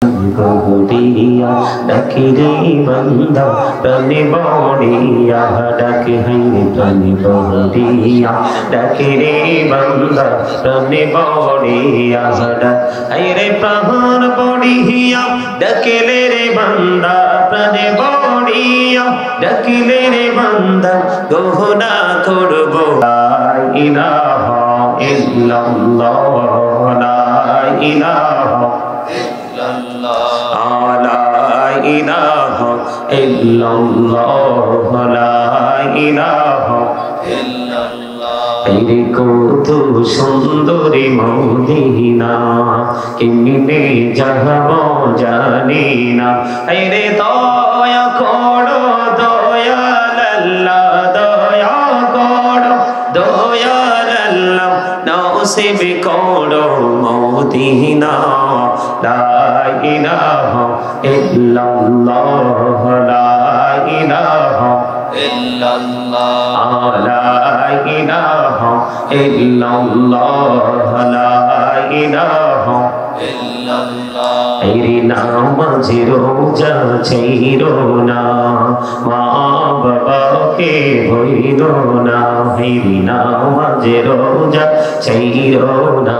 बहुरिया डकिरे बंदा तने बौड़िया डक है तने बहुरिया डकिरे बंदा तने बौड़िया रे प्राण बौड़िया डकिले रे बंदा तने बौड़िया डकिले रे बंदा गोहना करबो ला इलाहा इल्लल्लाह ला इलाहा لا إله إلا الله لا إله إلا الله तेरे को तो सुंदरी मदीना किन्ने जाबो जानी ना तेरे दया करो दयाल अल्लाह दया करो दयाल अल्लाह नसीब करो मदीना ला इलाहा इल्लल्लाह ला इलाहा इल्लल्लाह ला इलाहा इल्लल्लाह ला इलाहा इल्लल्लाह तेरी नामाज़ रोज़ा छेड़ो ना माँ बाबा के भूलो ना तेरी नामाज़ रोज़ा छेड़ो ना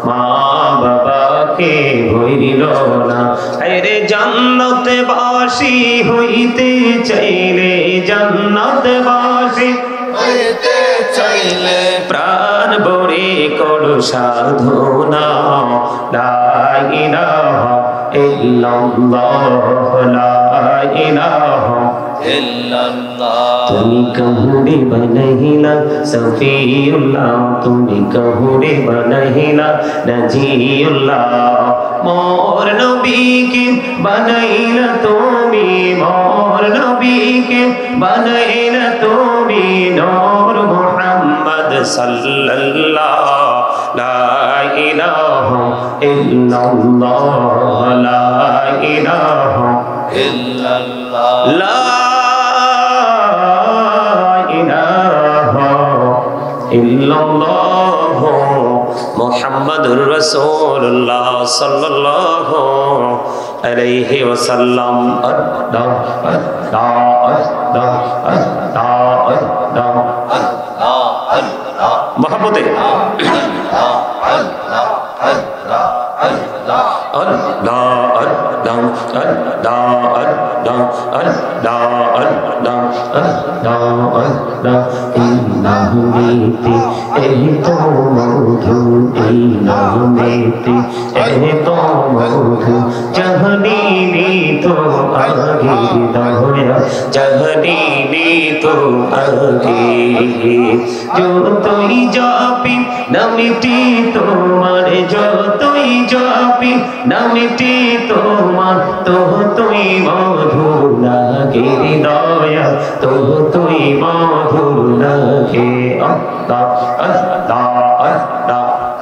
माँ बाबा के भूलो ना अरे जन्नत बासी होइते चाइले जन्नत बासी होइते चाइले प्राण भरे करो साधना ला इलाहा इल्लल्लाह ला इलाहा इल्लल्लाह तुमी कहूरे बनहिला सफीउल्लाह तुमी कहूरे बनहिला नजीउल्लाह मोर नबी के बनैला तुमी मोर नबी के बनैला तुमी नूर मुहम्मद सल्लल्लाह ला इलाहा इल्लल्लाह ला इलाहा इल्लल्लाह ला इलाहा इल्लल्लाह मुहम्मदुर रसूलुल्लाह सल्लल्लाहु अलैहि वसल्लम अल्लाह अल्लाह अल्लाह अल्लाह अल्लाह अल्लाह मोहब्बते अल्लाह अल्लाह अल्लाह अल्लाह अल्लाह अल्लाह अल्लाह अल्लाह अल्लाह अल्लाह इन्नाहुमीति एही तो मधु इन्नाहुमीति एही तो मधु जहनीनी तो आगे दया जहनीनी तो आगे जो तोई जापी नमिटी तोमार जो तोई जापी नमिटी तोमार तो तुई मधु लागे दया तो तुई मधु लागे अल्लाह अल्लाह अल्लाह अल्लाह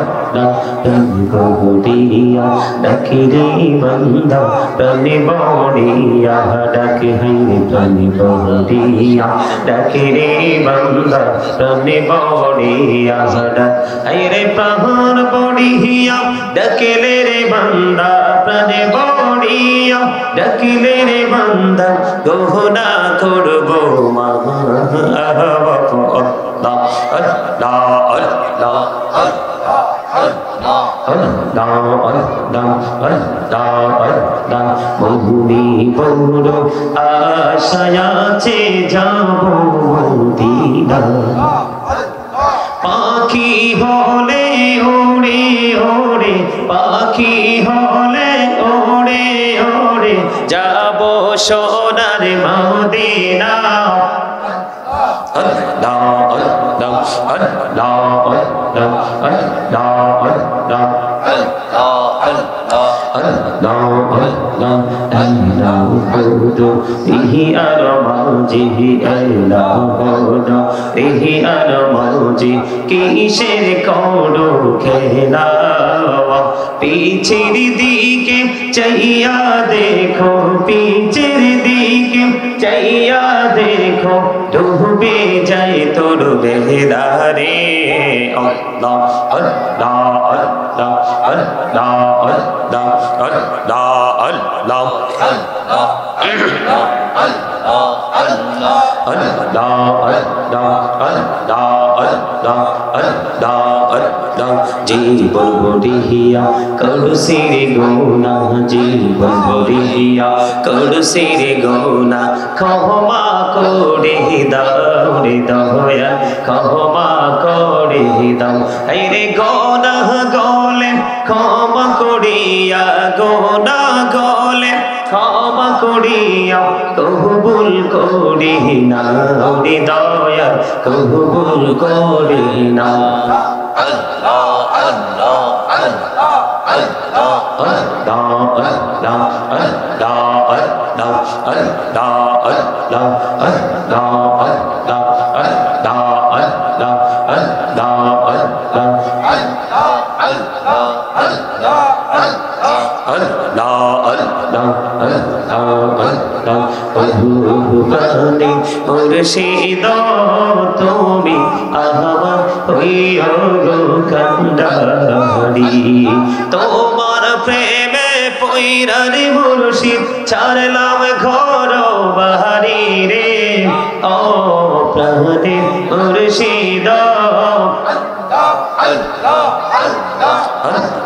अल्लाह बहुरिया डकिरे बंदा तने बौड़िया डक है तने बहुरिया डकिरे बंदा तने बौड़िया रे प्राण बौड़िया डकिले रे बंदा तने बौड़िया डकिले रे बंदा गोहना करबो বহুনি বড় আশায় আছে যাব মদিনা পাখি হলে ওড়ে ওড়ে পাখি হলে ওড়ে ওড়ে যাব সোনার মদিনা अल्लाह अल्लाह अल्लाह अल्लाह अल्लाह अल्लाह अल्लाह अल्लाह अल्लाह अल्लाह গুরু ইহি আর মাঝি আল্লাহ বড় ইহি আর মাঝি কিসের করো খেলা পিছের দিকে চাইয়া দেখো পিছের দিকে চাইয়া দেখো ডুবে যায় তোর বেহদারে আল্লাহ আল্লাহ আল্লাহ আল্লাহ আল্লাহ আল্লাহ আল্লাহ জীবন বড়িয়া করুসির গোনা জীবন বড়িয়া করুসির গোনা ক্ষমা করে দাও রে দয়া ক্ষমা করে দাও এই রে গোনা গলে ক্ষমা করিয়া গোনা গলে ক্ষমা করিয়া কবুল করি না রে দয়া কবুল করি না আল্লাহ আল্লাহ আল্লাহ আল্লাহ আল্লাহ আল্লাহ আল্লাহ আল্লাহ আল্লাহ মুর্শিদ তুমি আমার হইও গো কান্ডারি তোমার প্রেমে পয়রার মুর্শিদ ছাড়লাম ঘর বাহারি রে ও প্রাণে মুর্শিদ আল্লাহ আল্লাহ আল্লাহ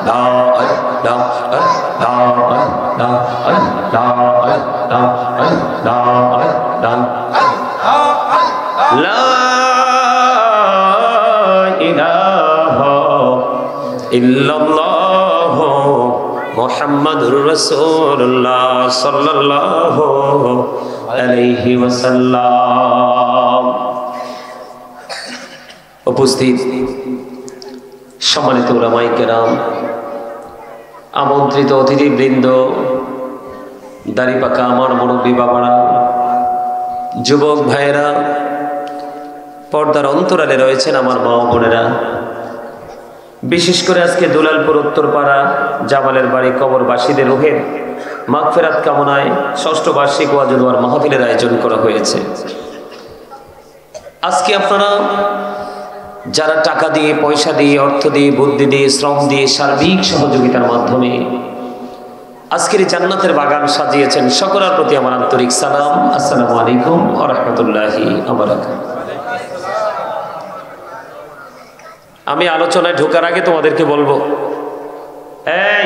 আল্লাহ আল্লাহ আল্লাহ আল্লাহ আল্লাহ আল্লাহ লা ইলাহা ইল্লাল্লাহ মুহাম্মাদুর রাসূলুল্লাহ সাল্লাল্লাহু আলাইহি ওয়াসাল্লাম। উপস্থিত সম্মানিত উলামায়ে কেরাম, আমন্ত্রিত অতিথিবৃন্দ, দাড়িপাকা আমার মুরব্বী বাবারা, যুবক ভাইয়েরা, পর্দার অন্তরালে রয়েছেন আমার মা বোনেরা, বিশেষ করে আজকে দুলালপুর উত্তরপাড়া জামালের বাড়ি কবরবাসীদের রুহের মাগফিরাত কামনায় ষষ্ঠ বার্ষিক ওয়াজ ও দোয়ার মাহফিলের আয়োজন করা হয়েছে। আজকে আপনারা যারা টাকা দিয়ে, পয়সা দিয়ে, অর্থ দিয়ে, বুদ্ধি দিয়ে, শ্রম দিয়ে, সার্বিক সহযোগিতার মাধ্যমে আজকের এই জান্নাতের বাগান সাজিয়েছেন, সকলের প্রতি আমার আন্তরিক সালাম। আসসালামু আলাইকুম ওয়া রাহমাতুল্লাহি ওয়া বারাকাতুহু। আমি আলোচনায় ঢোকার আগে তোমাদেরকে বলবো, এই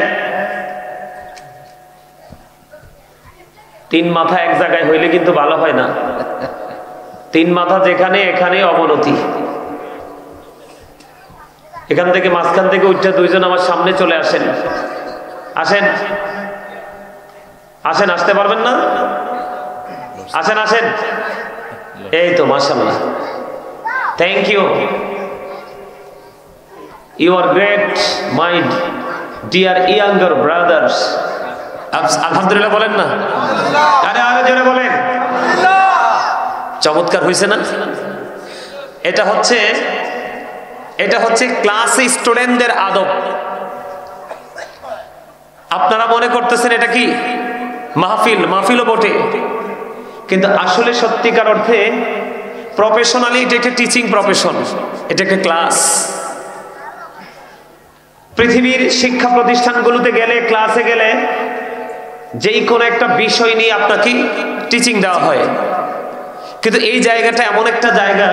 তিন মাথা এক জায়গায় হইলে কিন্তু ভালো হয় না। তিন মাথা যেখানে, এখানে অবনতি। এখান থেকে মাঝখান থেকে উঠে দুইজন আমার সামনে চলে আসেন। আসেন আসেন, আসতে পারবেন না? আসেন আসেন। এই তো মাশাআল্লাহ, thank you, you are great my dear younger brothers. আলহামদুলিল্লাহ বলেন না? আরে আরো জোরে বলেন। চমৎকার হয়েছে না? এটা হচ্ছে ক্লাসে স্টুডেন্টদের আদব। আপনারা মনে করতেছেন এটা কি মাহফিল? মাহফিলও বটে, কিন্তু আসলে সত্যিকার অর্থে প্রফেশনালি এটা একটা টিচিং প্রফেশন, এটা একটা ক্লাস। পৃথিবীর শিক্ষা প্রতিষ্ঠানগুলোতে গেলে, ক্লাসে গেলে যেই কোনো একটা বিষয় নিয়ে আপনাকে টিচিং দেওয়া হয়, কিন্তু এই জায়গাটা এমন একটা জায়গা,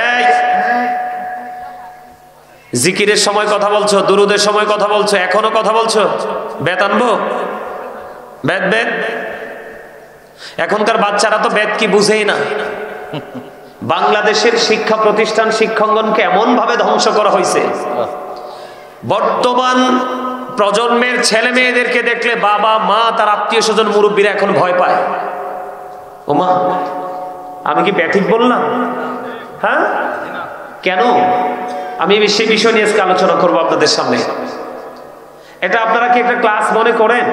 এই জিকিরের সময় কথা বলছো, দুরুদের সময় কথা বলছো, এখনো কথা বলছো, বেত আনবো? বেত বেত। এখনকার বাচ্চারা তো বেত কি বুঝেই না। বাংলাদেশের শিক্ষা প্রতিষ্ঠান, শিক্ষাঙ্গনকে এমন ভাবে ধ্বংস করা হয়েছে, বর্তমান প্রজন্মের ছেলে মেয়েদেরকে দেখলে বাবা মা, তার আত্মীয় স্বজন, মুরব্বীরা এখন ভয় পায়। ও মা, আমি কি ব্যাঠিক বললাম? হ্যাঁ, কেন? আমি সেই বিষয় নিয়ে আজকে আলোচনা করবো আপনাদের সামনে। এটা আপনারা কি একটা ক্লাস মনে করেন?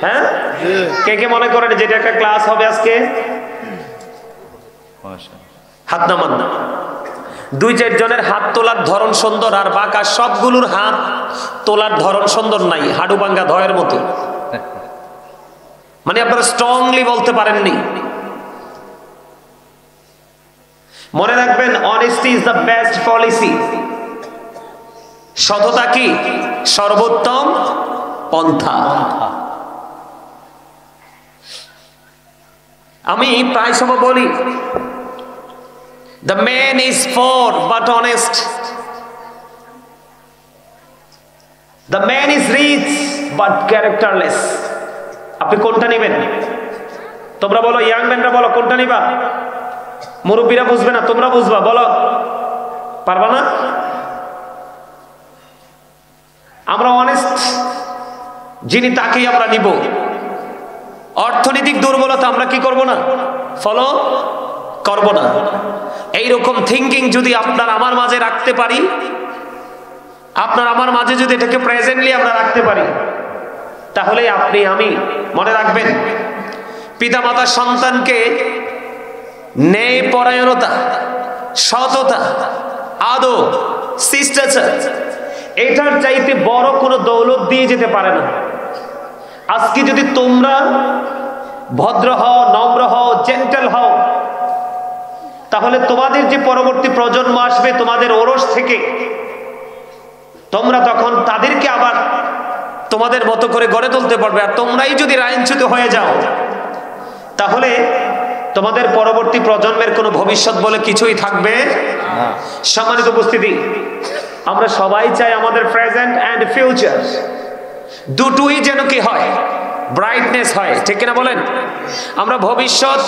হ্যাঁ, কে কে মনে করেন যেটা একটা ক্লাস হবে আজকে? হাত নামান। 2-4 জনের হাত তোলার ধরন সুন্দর, আর বাঁকা সবগুলোর হাত তোলার ধরন সুন্দর নাই, হাডু ভাঙ্গা ধয়ের মতো। মানে আপনারা স্ট্রংলি বলতে পারেননি। মনে রাখবেন, honesty is the best policy. সততা কি সর্বোত্তম পন্থা। আমি প্রায় সময় বলি, the man is poor but honest, the man is rich but characterless. আপনি কোনটা নেবেন? তোমরা বলো, ইয়াং ম্যানরা বলো কোনটা নিবা? মুরব্বীরা বুঝবে না, তোমরা বুঝবা, বলো। পারবা না? আমরা অনেস্ট যিনি, তাকেই আমরা নিব। অর্থনৈতিক দুর্বলতা আমরা কি করব না, ফলো করব না। এইরকম থিঙ্কিং যদি আপনার আমার মাঝে রাখতে পারি, আপনার আমার মাঝে যদি এটাকে প্রেজেন্টলি আমরা রাখতে পারি, তাহলে আপনি আমি, মনে রাখবেন, পিতামাতা সন্তানকে ন্যায় পরায়ণতা, সততা, আদব, শিষ্টাচার, এটার চাইতে বড় কোনো দৌলত দিয়ে যেতে পারে না। আজকে যদি তোমরা ভদ্র হও, নম্র হও, জেন্টেল হও, তাহলে তোমাদের যে পরবর্তী প্রজন্ম আসবে তোমাদের ওরস থেকে, তোমরা তখন তাদেরকে আবার তোমাদের মতো করে গড়ে তুলতে পারবে। আর তোমরাই যদি লাইনচ্যুত হয়ে যাও, তাহলে তোমাদের পরবর্তী প্রজন্মের কোনো ভবিষ্যৎ বলে কিছুই থাকবে না। সম্মানিত উপস্থিতি, আমরা সবাই চাই আমাদের প্রেজেন্ট অ্যান্ড ফিউচার দুটোই যেন কি হয়, ব্রাইটনেস হয়, ঠিক কিনা বলেন? আমরা ভবিষ্যৎ,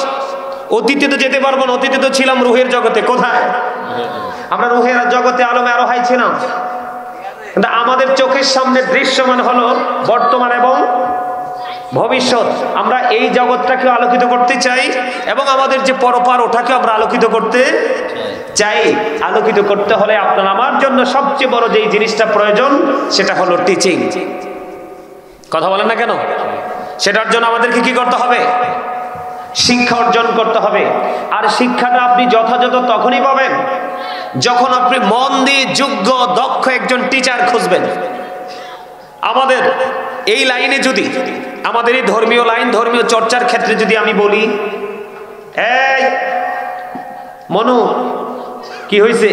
অতীতে তো যেতে পারবো না, অতীতে তো ছিলাম রুহের জগতে। কোথায়? আমরা রুহের জগতে আলমে আরো হাই ছিলাম, কিন্তু আমাদের চোখের সামনে দৃশ্যমান হলো বর্তমান এবং ভবিষ্যৎ। আমরা এই জগৎটাকে আলোকিত করতে চাই এবং আমাদের যে পরপার, ওটাকে আমরা আলোকিত করতে চাই। আলোকিত করতে হলে আপনার আমার জন্য সবচেয়ে বড় যেই জিনিসটা প্রয়োজন, সেটা হলো টিচিং। কথা বলেন না কেন? সেটার জন্য আমাদেরকে কি করতে হবে? শিক্ষা অর্জন করতে হবে। আর শিক্ষাটা আপনি যথাযথ তখনই পাবেন যখন আপনি মন দিয়ে যোগ্য, দক্ষ একজন টিচার খুঁজবেন। আমাদের এই লাইনে যদি, আমাদের এই ধর্মীয় লাইন, ধর্মীয় চর্চার ক্ষেত্রে যদি আমি বলি, এই মনু, কি হয়েছে?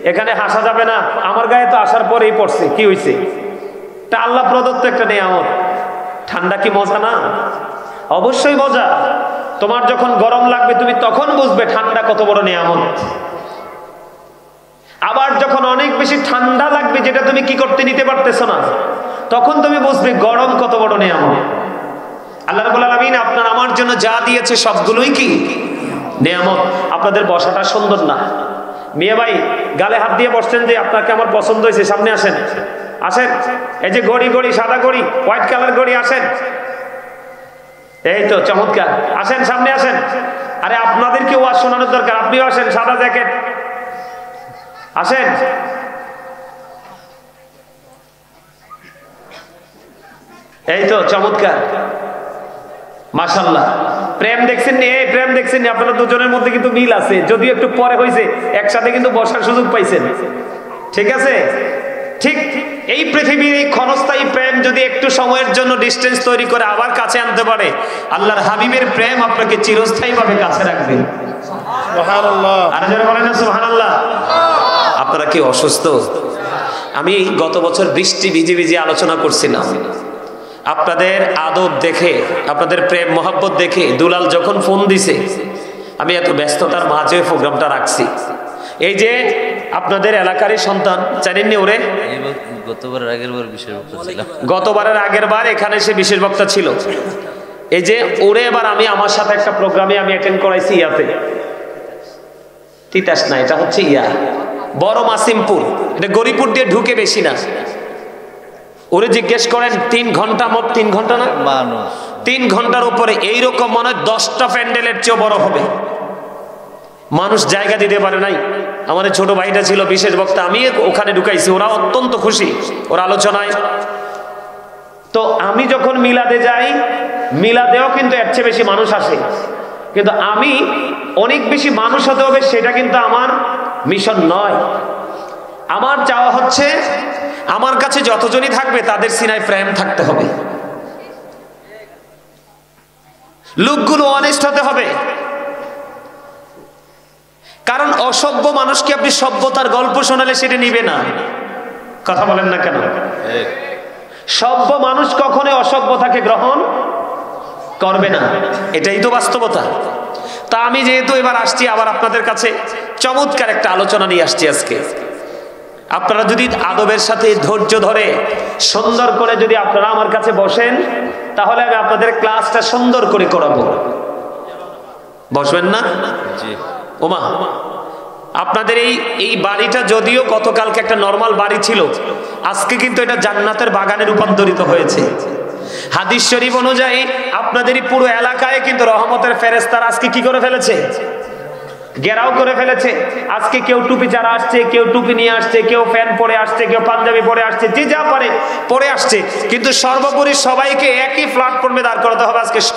এখানে হাসা যাবে না। আমার গায়ে তো আসার পরেই পড়ছে। কি হয়েছে? তা আল্লাহ প্রদত্ত একটা নিয়ামত। ঠান্ডা কি মজা না? অবশ্যই মজা। তোমার যখন গরম লাগবে তুমি তখন বুঝবে ঠান্ডা কত বড় নিয়ামত। আবার যখন অনেক বেশি ঠান্ডা লাগবে, যেটা তুমি কি করতে নিতে পারতেছো না, তখন তুমি বুঝবে গরম কত বড় নিয়ামত। আল্লাহ রাব্বুল আলামিন আপনার আমার জন্য যা দিয়েছে সবগুলোই কি নিয়ামত। আপনাদের বসাটা সুন্দর না? মিয়া ভাই গালে হাত দিয়ে বসছেন যে আপনাকে আমার পছন্দ হয়েছে, সামনে আসেন, আসেন। এই যে ঘড়ি, সাদা ঘড়ি, হোয়াইট কালার ঘড়ি, আসেন। এই তো চমৎকার, আসেন, সামনে আসেন। আরে আপনাদেরকে ওয়াজ শোনানোর দরকার, আপনিও আসেন। সাদা জ্যাকেট, আসেন। এই তো চমৎকার, মাশাআল্লাহ। প্রেম দেখছেন নি? এই প্রেম দেখছেন নি? আপনারা দুজনের মধ্যে কিন্তু মিল আছে, যদিও একটু পরে হয়েছে, একসাথে কিন্তু বসার সুযোগ পাইছেন। ঠিক আছে? ঠিক এই পৃথিবীর এই ক্ষণস্থায়ী প্রেম যদি একটু সময়ের জন্য ডিস্টেন্স তৈরি করে আবার কাছে আনতে পারে, আল্লাহর হাবিবের প্রেম আপনাকে চিরস্থায়ী ভাবে কাছে রাখবে। সুবহানাল্লাহ। আর যারা বলেন না সুবহানাল্লাহ। আপনারা কি অসুস্থ? আমি গত বছর বৃষ্টি ভিজে ভিজে আলোচনা করছিলাম। আপনাদের আদব দেখে, আপনাদের প্রেম মহব্বত দেখে দুলাল যখন ফোন দিছে, আমি এত ব্যস্ততার মাঝে প্রোগ্রামটা রাখছি। এই যে আপনাদের এলাকারই সন্তান, জানেননি ওরে? গতবারের আগের বার এখানে সে বিশেষ বক্তা ছিল। এই যে ওরে এবার আমি আমার সাথে একটা প্রোগ্রামে আমি অ্যাটেন্ড করাইছি, ইয়াতে, তিতাস না, এটা হচ্ছে ইয়া বড় মাসিমপুর, এটা গরিপুর দিয়ে ঢুকে বেশি না। ওরে জিজ্ঞেস করেন 3 ঘন্টা, মোট 3 ঘন্টা না, 3 ঘন্টার উপরে। এইরকম মনে হয় 10টা প্যান্ডেলের চেয়েও বড় হবে। মানুষ জায়গা দিতে পারে নাই। আমাদের ছোট ভাইটা ছিল বিশেষ বক্তা, আমি ওখানে ঢুকাইছি। ওরা অত্যন্ত খুশি ওর আলোচনায়। তো আমি যখন মিলাদে যাই, মিলাদেও কিন্তু এর চেয়ে বেশি মানুষ আসে, কিন্তু আমি অনেক বেশি মানুষ হতে হবে সেটা কিন্তু আমার মিশন নয়। আমার চাওয়া হচ্ছে আমার কাছে যতজনই থাকবে তাদের সিনায় প্রেম থাকতে হবে, লোকগুলো অনেস্ট হতে হবে। কারণ অসভ্য মানুষকে আপনি সভ্যতার গল্প শোনালে সেটা নিবে না। কথা বলেন না কেন? সভ্য মানুষ কখনো অসভ্যতাকে গ্রহণ করবে না, এটাই তো বাস্তবতা। তা আমি যেহেতু এবার আসছি আবার আপনাদের কাছে চমৎকার একটা আলোচনা নিয়ে আসছি আজকে। আপনারা যদি আদবের সাথে ধৈর্য ধরে সুন্দর করে যদি আপনারা আমার কাছে বসেন, তাহলে আমি আপনাদের ক্লাসটা সুন্দর করে করাবো। বসবেন না? ওমা, আপনাদের এই বাড়িটা যদিও গতকালকে একটা নরমাল বাড়ি ছিল, আজকে কিন্তু এটা জান্নাতের বাগানে রূপান্তরিত হয়েছে। হাদিস শরীফ অনুযায়ী আপনাদের এই পুরো এলাকায় কিন্তু রহমতের ফেরেশতারা আজকে কি করে ফেলেছে? ঘেরাও করে ফেলেছে। আজকে কেউ টুপি ছাড়া আসছে, কেউ টুপি নিয়ে আসছে, কেউ প্যান পরে আসছে, কেউ পাঞ্জাবি পরে আসছে, যে যা পারে পরে আসছে, কিন্তু সর্বোপরি সবাইকে একই প্ল্যাটফর্মে দাঁড় করাতে হবে আজকে।